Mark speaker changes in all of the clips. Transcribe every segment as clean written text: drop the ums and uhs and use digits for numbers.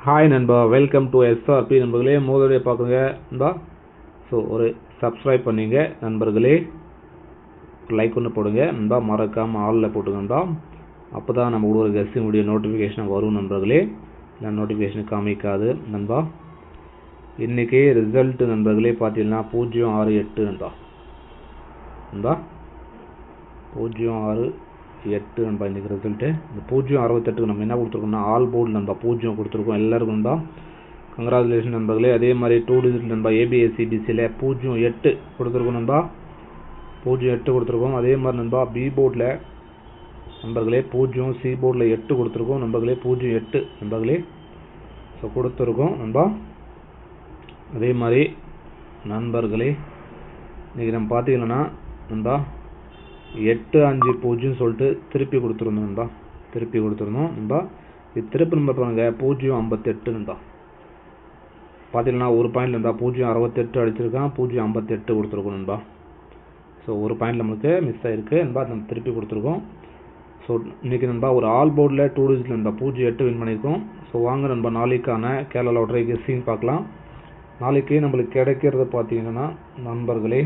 Speaker 1: Hi நண்பா, welcome to SRP நண்பர்களே. முதலே பார்க்குங்க நண்பா. ஸோ ஒரு சப்ஸ்கிரைப் பண்ணிங்க நண்பர்களே, லைக் ஒன்று போடுங்க நண்பா, மறக்காமல் ஆளில் போட்டுங்க நண்பா. அப்போ தான் நம்ம ஒரு கெஸ்டிங் வீடியோ நோட்டிஃபிகேஷன் வரும் நண்பர்களே, இல்லை நோட்டிஃபிகேஷன் காமிக்காது நண்பா. இன்றைக்கி ரிசல்ட்டு நண்பர்களே பார்த்தீங்கன்னா 068 நண்பா. நண்பா 068 நண்பா இன்றைக்கி ரிசல்ட்டு. இந்த 068க்கு நம்ம என்ன கொடுத்துருக்கோம்னா ஆல் போர்டு நண்பா 0 கொடுத்துருக்கோம் எல்லாருக்கும் நண்பா. கங்க்ராச்சுலேஷன் நண்பர்களே. அதே மாதிரி 2 டிஜிட் நண்பா ஏபிஎஸ்சிபிசியில் 08 கொடுத்துருக்கோம் நண்பா, 08 கொடுத்துருக்கோம். அதே மாதிரி நண்பா பி போர்டில் நண்பர்களே 0, சி போர்டில் 8 கொடுத்துருக்கோம் நண்பர்களே, 08 நண்பர்களே ஸோ கொடுத்துருக்கோம் நண்பா. அதே மாதிரி நண்பர்களே இன்றைக்கி நம்ம பார்த்தீங்கன்னா நண்பா 850 சொல்லிட்டு திருப்பி கொடுத்துருந்தோம் நண்பா, திருப்பி கொடுத்துருந்தோம் நண்பா. இது திருப்பி நம்பர் பாருங்க 058 நண்பா. பார்த்தீங்கன்னா ஒரு பாயிண்ட் நண்பா 068 அடிச்சிருக்கான், 058 கொடுத்துருக்கோம் நண்பா. ஸோ ஒரு பாயிண்ட் நம்மளுக்கு மிஸ் ஆகிருக்கு நண்பா, நம்ம திருப்பி கொடுத்துருக்கோம். ஸோ இன்றைக்கி நண்பா ஒரு ஆல் போர்டில் 2 டிஜிட் நண்பா 08 வின் பண்ணியிருக்கோம். ஸோ வாங்க நண்பா நாளைக்கான கேரளா லாட்டரி கெஸ்ஸிங் பார்க்கலாம். நாளைக்கு நம்மளுக்கு கிடைக்கிறது பார்த்தீங்கன்னா நண்பர்களே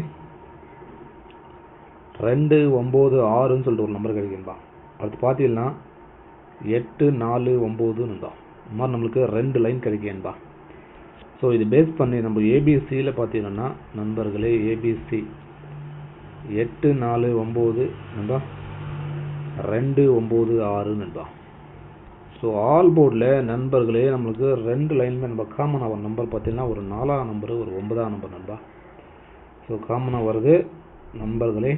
Speaker 1: 296 சொல்லிட்டு ஒரு நம்பர் கிடைக்கும்பா. அடுத்து பார்த்தீங்கன்னா 849 நண்பா. இந்த மாதிரி நம்மளுக்கு 2 லைன் கிடைக்கும்பா. ஸோ இது பேஸ் பண்ணி நம்ம ஏபிசியில் பார்த்தீங்கன்னா நண்பர்களே ஏபிசி 849 நண்பா 296 நண்பா. ஸோ ஆல் போர்டில் நண்பர்களே நம்மளுக்கு 2 லைனுமே நம்ம காமனாக ஒரு நம்பர் பார்த்தீங்கன்னா ஒரு 4ஆம் நம்பரு ஒரு 9ஆம் நம்பர் நண்பா. ஸோ காமனாக வருது நண்பர்களே.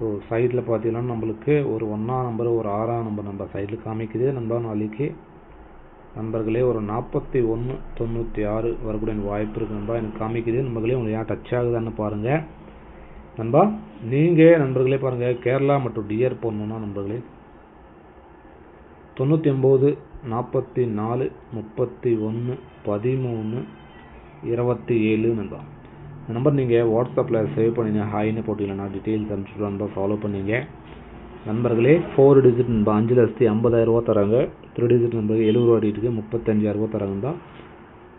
Speaker 1: ஸோ சைடில் பார்த்தீங்கன்னா நம்மளுக்கு ஒரு 1ஆம் நம்பர் ஒரு 6ஆம் நம்பர் நண்பா சைடில் காமிக்குது நண்பா. நாளைக்கு நண்பர்களே ஒரு 4196 வரக்கூடிய வாய்ப்பு இருக்குது நண்பா, எனக்கு காமிக்குது நண்பர்களே. உங்களுக்கு ஏன் டச் ஆகுதான்னு பாருங்கள் நண்பா. நீங்கள் நண்பர்களே பாருங்கள் கேரளா மற்றும் டிஆர் போடணுன்னா நண்பர்களே 99 44 31 13 27 நண்பா. இந்த நம்பர் நீங்கள் வாட்ஸ்அப்பில் சேவ் பண்ணிங்க, ஹாய்னு போட்டிங்கன்னா டீட்டெயில்ஸ் அனுப்பிச்சுட்டு நண்பா ஃபாலோ பண்ணிங்க நண்பர்களே. 4 டிஜிட் நண்பா 5,50,000 தராங்க. 3 டிஜிட் நண்பர்கள் 70 ரூபா டிக்கெட்டுக்கு 35,000 தராங்கப்பா.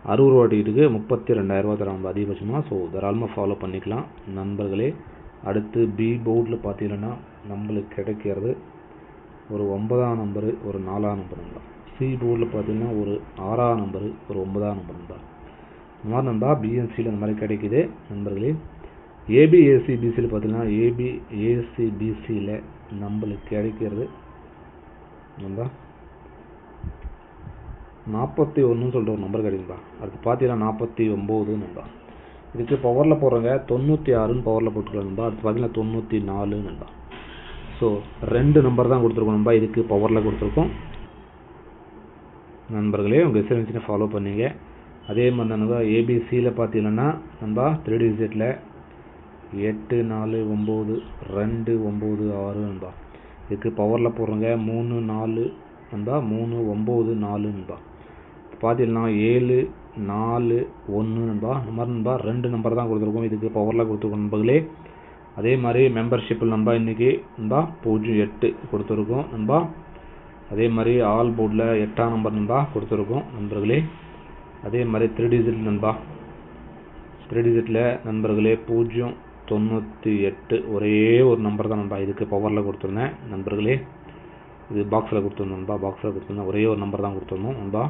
Speaker 1: 60 ரூபா டிக்கெட்டுக்கு 32,000 தராங்க அதிகபட்சமாக. ஸோ தாராளமாக ஃபாலோ பண்ணிக்கலாம் நண்பர்களே. அடுத்து பி போர்டில் பார்த்தீங்கன்னா நம்மளுக்கு கிடைக்கிறது ஒரு 9ஆம் நம்பரு ஒரு 4ஆம் நம்பர் நண்பா. சி போர்டில் பார்த்தீங்கன்னா ஒரு 6ஆம் நம்பரு ஒரு 9ஆம் நம்பர் நண்பா. இந்த மாதிரி நண்பா பிஎன்சியில் இந்த மாதிரி கிடைக்குது நண்பர்களே. ஏபிஏசிபிசியில் பார்த்தீங்கன்னா ஏபிஏசிபிசியில் நம்மளுக்கு கிடைக்கிறது நண்பா 41 சொல்லிட்டு ஒரு நம்பர் கிடைக்கும்பா. அடுத்து பார்த்தீங்கன்னா 49 நண்பா. இதுக்கு பவரில் போடுறவங்க 96 பவரில் போட்டுக்கலாம் நண்பா. அடுத்து பார்த்தீங்கன்னா 94 நண்பா. ஸோ 2 நம்பர் தான் கொடுத்துருக்கோம் நண்பா, இதுக்கு பவரில் கொடுத்துருக்கோம் நண்பர்களே. உங்கள் எஸ்எம்எஸ்சினை ஃபாலோ பண்ணிங்க. அதே மாதிரி நண்பா ஏபிசியில் பார்த்தீங்கன்னா நண்பா 3 டிஜிட்டில் 849 நண்பா. இதுக்கு பவரில் போடுறவங்க 34 நண்பா 394 நண்பா. பார்த்தீங்கன்னா 741 நண்பா. இந்த மாதிரி நண்பா 2 நம்பர் தான் கொடுத்துருக்கோம், இதுக்கு பவரில் கொடுத்துருக்கோம் நண்பர்களே. அதே மாதிரி மெம்பர்ஷிப்பில் நண்பா இன்றைக்கி நண்பா 08 கொடுத்துருக்கோம் நண்பா. அதே மாதிரி ஆல் போர்டில் 8ஆம் நம்பர் நண்பா கொடுத்துருக்கோம் நண்பர்களே. அதே மாதிரி 3 டிஜிட் நண்பா 3 டிஜிட்டில் நண்பர்களே 098 ஒரே ஒரு நம்பர் தான் நண்பா, இதுக்கு பவரில் கொடுத்துருந்தேன் நண்பர்களே. இது பாக்ஸில் கொடுத்துருந்தோம் நண்பா, பாக்ஸில் கொடுத்துருந்தேன் ஒரே ஒரு நம்பர் தான் கொடுத்துருந்தோம் நண்பா.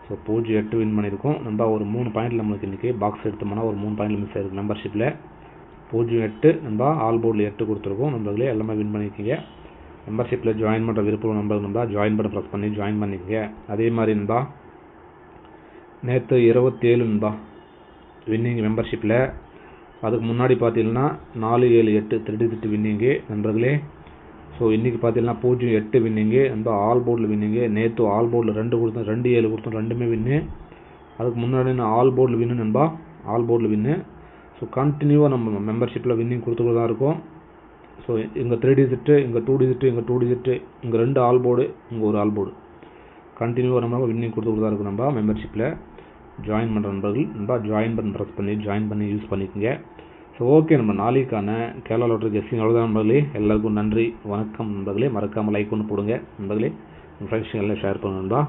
Speaker 1: ஸோ 08 வின் பண்ணியிருக்கோம் நண்பா. ஒரு 3 பாயிண்ட் நம்மளுக்கு இன்றைக்கி பாக்ஸ் எடுத்தோம்னா ஒரு 3 பாயிண்ட் மிஸ் ஆகிருக்கு மெம்பர்ஷிப்பில். 08 நண்பா ஆல் போர்டில் 8 கொடுத்துருக்கோம் நண்பர்களே. எல்லாமே வின் பண்ணியிருக்கீங்க. மெம்பர்ஷிப்பில் ஜாயின் பண்ணுற விருப்பம் நண்பா ஜாயின் பண்ண ப்ரெஸ் பண்ணி ஜாயின் பண்ணிக்கங்க. அதே மாதிரி நண்பா நேற்று 27 நண்பா வின்னிங் மெம்பர்ஷிப்பில். அதுக்கு முன்னாடி பார்த்தீங்கன்னா 478 3 டிஜிட் வின்னிங்கு நண்பர்களே. ஸோ இன்றைக்கி பார்த்தீங்கன்னா 08 வின்னிங்கு நண்பா ஆல் போர்டில் வின்னிங்கு. நேற்று ஆல் போர்டில் 2 கொடுத்தோம், 27 கொடுத்தோம், ரெண்டுமே வின்னு. அதுக்கு முன்னாடி நான் ஆல் போர்டில் வின்னு நண்பா, ஆல் போர்டில் வின்னு. ஸோ கண்டினியூவாக நம்ம மெம்பர்ஷிப்பில் வின்னிங் கொடுத்துக்கிட்டு தான் இருக்கும். ஸோ இங்கே 3 டிஜிட்டு இங்கே 2 டிஜிட்டு இங்கே 2 டிஜிட்டு இங்கே 2 ஆல் போர்டு இங்கே ஒரு ஆல் போர்டு கண்டினியூவாக நம்ம வின்னிங் கொடுத்துக்கிட்டு தான் இருக்கும் நண்பா. மெம்பர்ஷிப்பில் ஜாயின் பண்ணுற நண்பர்கள் நண்பா ஜாயின் பண்ணி ப்ரெஸ் பண்ணி ஜாயின் பண்ணி யூஸ் பண்ணிக்கோங்க. ஸோ ஓகே, நம்ம நாளைக்கான கேரளா லாட்டரி கெஸ்ஸிங் அவ்வளோதான் நண்பர்களே. எல்லாருக்கும் நன்றி, வணக்கம் நண்பர்களே. மறக்காமல் லைக் ஒன்று போடுங்க நண்பர்களே. உங்கள் ஃப்ரெண்ட்ஸ் எல்லாம் ஷேர் பண்ணுங்க நண்பா.